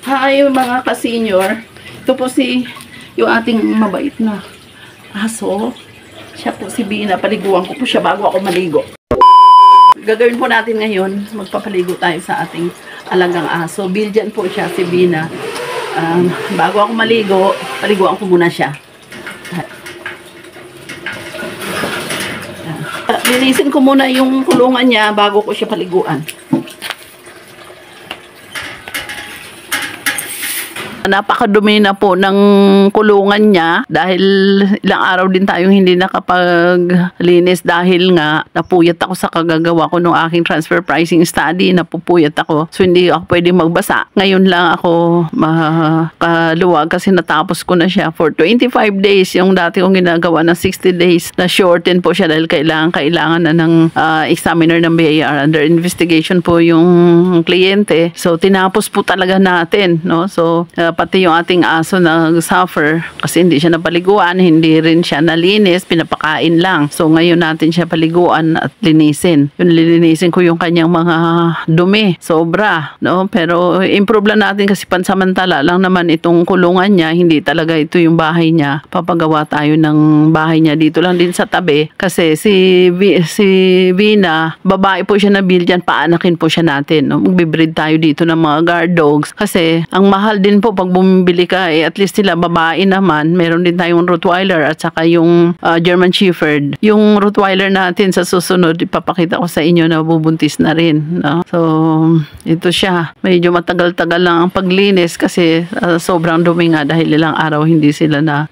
Hi mga ka-senior. Ito po yung ating mabait na aso. Siya po si Bina. Paliguan ko po siya bago ako maligo. Gagawin po natin ngayon, magpapaligo tayo sa ating alagang aso. Belgian po siya, si Bina. Bago ako maligo, paliguan ko muna siya. Linisin ko muna yung kulungan niya bago ko siya paliguan. Napakadumi na po ng kulungan niya dahil ilang araw din tayong hindi nakapaglinis dahil nga napuyat ako sa kagagawa ko ng aking transfer pricing study. Napupuyat ako. So hindi ako pwede magbasa. Ngayon lang ako makaluwag kasi natapos ko na siya for 25 days. Yung dati kong ginagawa na 60 days na shorten po siya dahil kailangan na ng examiner ng BAR. Under investigation po yung kliyente. So tinapos po talaga natin. No? So pati yung ating aso na suffer kasi hindi siya napaliguan, hindi rin siya nalinis, pinapakain lang. So ngayon natin siya paliguan at linisin. Yung lilinisin ko yung kanyang mga dumi, sobra, no? Pero improve lang natin kasi pansamantala lang naman itong kulungan niya, hindi talaga ito yung bahay niya. Papagawa tayo ng bahay niya dito lang din sa tabi kasi si Bina, babae po siya na Belgian, paanakin po siya natin, no? Magbe-breed tayo dito ng mga guard dogs kasi ang mahal din po pag bumibili ka, at least sila babae naman. Meron din tayong Rottweiler at saka yung German Shepherd. Yung Rottweiler natin sa susunod, ipapakita ko sa inyo na bubuntis na rin. No? So, ito siya. Medyo matagal-tagal lang ang paglinis kasi sobrang dumi nga dahil ilang araw hindi sila na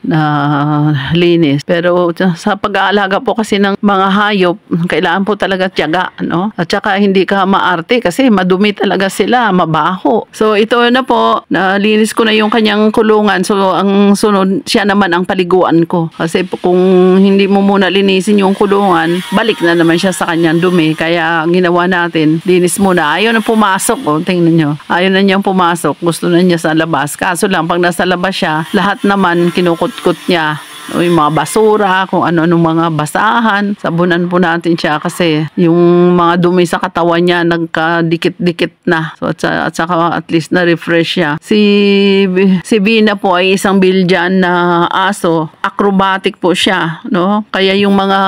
linis. Pero sa pag-aalaga po kasi ng mga hayop, kailangan po talaga tiyaga. No? At saka hindi ka maarte kasi madumi talaga sila, mabaho. So, ito na po, nalinis ko na yung kanyang kulungan. So, ang sunod, siya naman ang paliguan ko. Kasi kung hindi mo muna linisin yung kulungan, balik na naman siya sa kanyang dumi. Kaya, ginawa natin, linis muna. Ayaw na pumasok. Oh, tingnan nyo. Ayaw na niyang pumasok. Gusto na niya sa labas. Kaso lang, pag nasa labas siya, lahat naman kinukut-kut niya. O yung mga basura, kung ano-anong mga basahan. Sabunan po natin siya kasi yung mga dumi sa katawan niya nagkadikit-dikit na. So at saka at least na-refresh siya. Si Bina po ay isang Belgian na aso. Acrobatic po siya, no? Kaya yung mga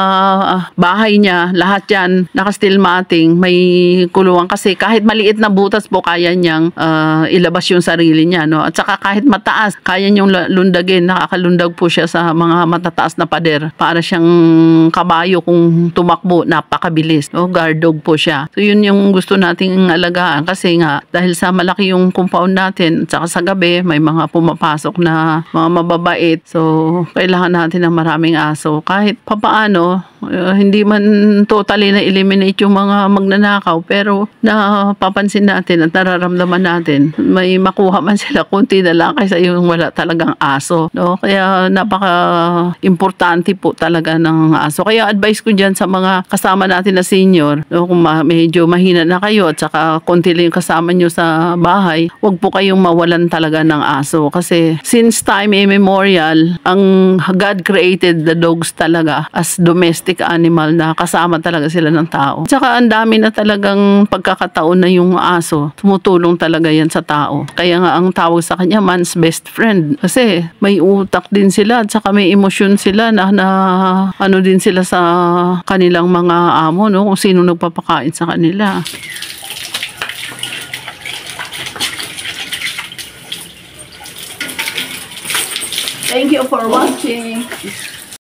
bahay niya, lahat yan naka-stillmating, may kulungan kasi kahit maliit na butas po kaya niyang ilabas yung sarili niya, no? At saka kahit mataas, kaya niyong lundagin, nakakalundag po siya sa mga matataas na pader. Para siyang kabayo kung tumakbo, napakabilis. No? Guard dog po siya. So yun yung gusto nating alagaan kasi nga dahil sa malaki yung compound natin at saka sa gabi may mga pumapasok na mga mababait. So kailangan natin ng maraming aso. Kahit papaano, hindi man totally na-eliminate yung mga magnanakaw pero napapansin natin at nararamdaman natin may makuha man sila kunti na lang kaysa yung wala talagang aso. No? Kaya importante po talaga ng aso. Kaya advice ko dyan sa mga kasama natin na senior, no, kung medyo mahina na kayo at saka konti lang yung kasama nyo sa bahay, wag po kayong mawalan talaga ng aso. Kasi since time immemorial, ang God created the dogs talaga as domestic animal na kasama talaga sila ng tao. At saka ang dami na talagang pagkakataon na yung aso, tumutulong talaga yan sa tao. Kaya nga ang tawag sa kanya, man's best friend. Kasi may utak din sila at saka may emosyon sila na ano din sila sa kanilang mga amo, no? Kung sino nagpapakain sa kanila. Thank you for watching.